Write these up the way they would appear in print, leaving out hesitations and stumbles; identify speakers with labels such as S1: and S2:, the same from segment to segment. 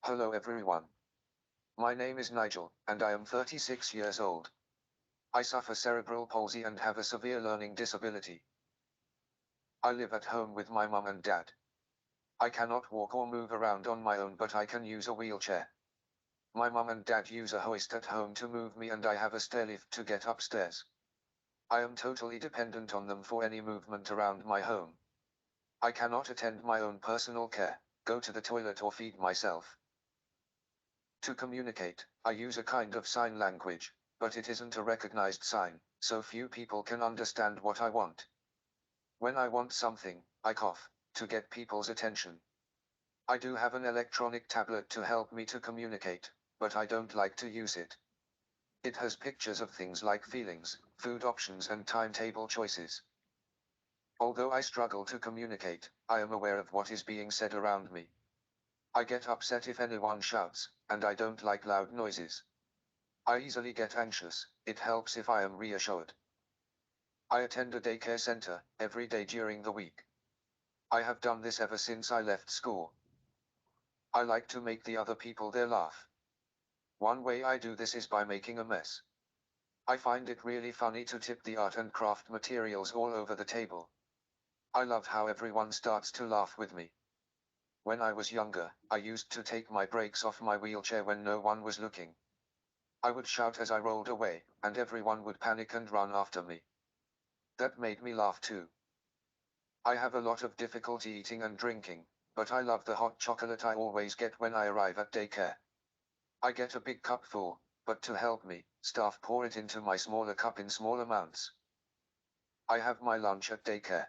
S1: Hello everyone. My name is Nigel, and I am 36 years old. I suffer cerebral palsy and have a severe learning disability. I live at home with my mum and dad. I cannot walk or move around on my own, but I can use a wheelchair. My mum and dad use a hoist at home to move me, and I have a stairlift to get upstairs. I am totally dependent on them for any movement around my home. I cannot attend my own personal care, go to the toilet or feed myself. To communicate, I use a kind of sign language, but it isn't a recognized sign, so few people can understand what I want. When I want something, I cough, to get people's attention. I do have an electronic tablet to help me to communicate, but I don't like to use it. It has pictures of things like feelings, food options and timetable choices. Although I struggle to communicate, I am aware of what is being said around me. I get upset if anyone shouts, and I don't like loud noises. I easily get anxious. It helps if I am reassured. I attend a daycare center every day during the week. I have done this ever since I left school. I like to make the other people there laugh. One way I do this is by making a mess. I find it really funny to tip the art and craft materials all over the table. I love how everyone starts to laugh with me. When I was younger, I used to take my brakes off my wheelchair when no one was looking. I would shout as I rolled away, and everyone would panic and run after me. That made me laugh too. I have a lot of difficulty eating and drinking, but I love the hot chocolate I always get when I arrive at daycare. I get a big cup full, but to help me, staff pour it into my smaller cup in small amounts. I have my lunch at daycare.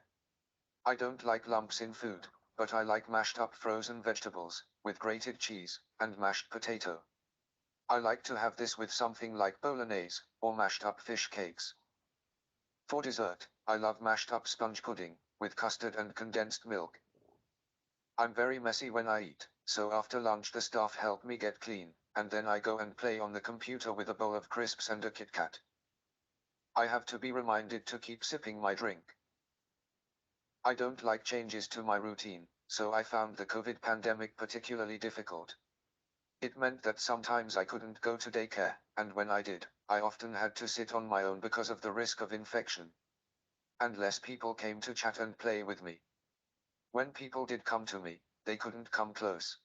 S1: I don't like lumps in food, but I like mashed up frozen vegetables, with grated cheese, and mashed potato. I like to have this with something like bolognese, or mashed up fish cakes. For dessert, I love mashed up sponge pudding, with custard and condensed milk. I'm very messy when I eat, so after lunch the staff help me get clean, and then I go and play on the computer with a bowl of crisps and a Kit Kat. I have to be reminded to keep sipping my drink. I don't like changes to my routine, so I found the COVID pandemic particularly difficult. It meant that sometimes I couldn't go to daycare, and when I did, I often had to sit on my own because of the risk of infection. And less people came to chat and play with me. When people did come to me, they couldn't come close.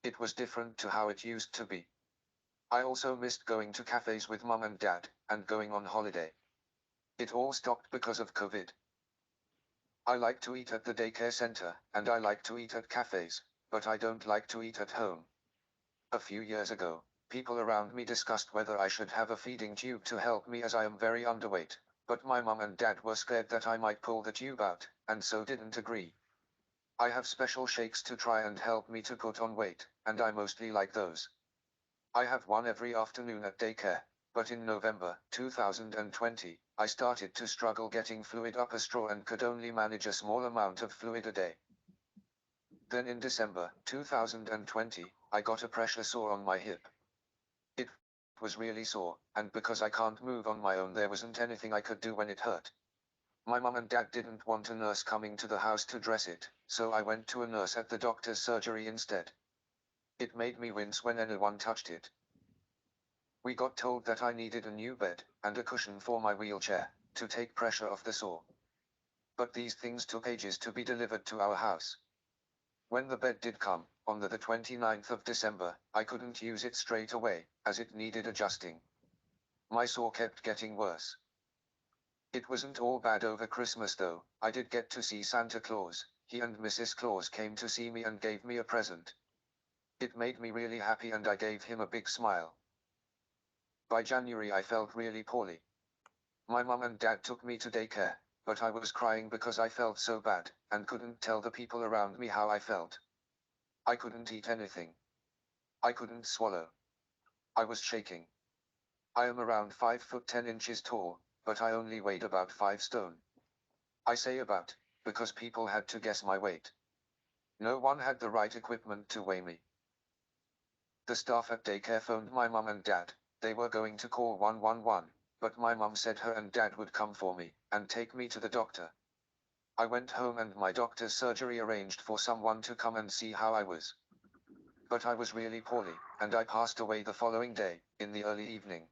S1: It was different to how it used to be. I also missed going to cafes with mum and dad, and going on holiday. It all stopped because of COVID. I like to eat at the daycare center, and I like to eat at cafes, but I don't like to eat at home. A few years ago, people around me discussed whether I should have a feeding tube to help me as I am very underweight, but my mum and dad were scared that I might pull the tube out, and so didn't agree. I have special shakes to try and help me to put on weight, and I mostly like those. I have one every afternoon at daycare, but in November 2020, I started to struggle getting fluid up a straw and could only manage a small amount of fluid a day. Then in December 2020, I got a pressure sore on my hip. It was really sore, and because I can't move on my own, there wasn't anything I could do when it hurt. My mum and dad didn't want a nurse coming to the house to dress it, so I went to a nurse at the doctor's surgery instead. It made me wince when anyone touched it. We got told that I needed a new bed, and a cushion for my wheelchair, to take pressure off the sore. But these things took ages to be delivered to our house. When the bed did come, on the 29th of December, I couldn't use it straight away, as it needed adjusting. My sore kept getting worse. It wasn't all bad over Christmas though. I did get to see Santa Claus. He and Mrs. Claus came to see me and gave me a present. It made me really happy and I gave him a big smile. By January I felt really poorly. My mum and dad took me to daycare, but I was crying because I felt so bad, and couldn't tell the people around me how I felt. I couldn't eat anything. I couldn't swallow. I was shaking. I am around 5 foot 10 inches tall, but I only weighed about 5 stone. I say about, because people had to guess my weight. No one had the right equipment to weigh me. The staff at daycare phoned my mum and dad. They were going to call 111, but my mum said her and dad would come for me, and take me to the doctor. I went home and my doctor's surgery arranged for someone to come and see how I was. but I was really poorly, and I passed away the following day, in the early evening.